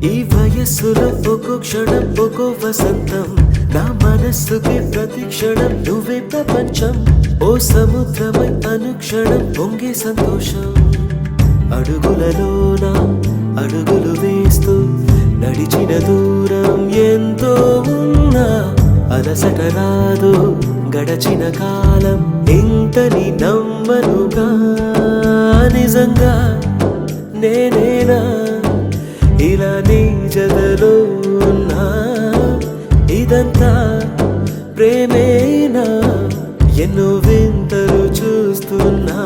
ఈ వయస్సులో ఒక్కో క్షణం ఒక్కో వసంతం నా మనస్సుకి ప్రతి క్షణం నువ్వే ప్రపంచం ఓ సముద్రమై అనుక్షణం పొంగే సంతోషం అడుగులలోన అడుగులు వేస్తూ నడిచిన దూరం ఎంతో ఉన్నా అలసట రాదు గడచిన కాలం ఇంతని నమ్మనుగా నిజంగా నేనేనా ఇలా నీ జతలో ఉన్నా ఇదంతా ప్రేమేనా ఎన్నో వింతలు చూస్తున్నా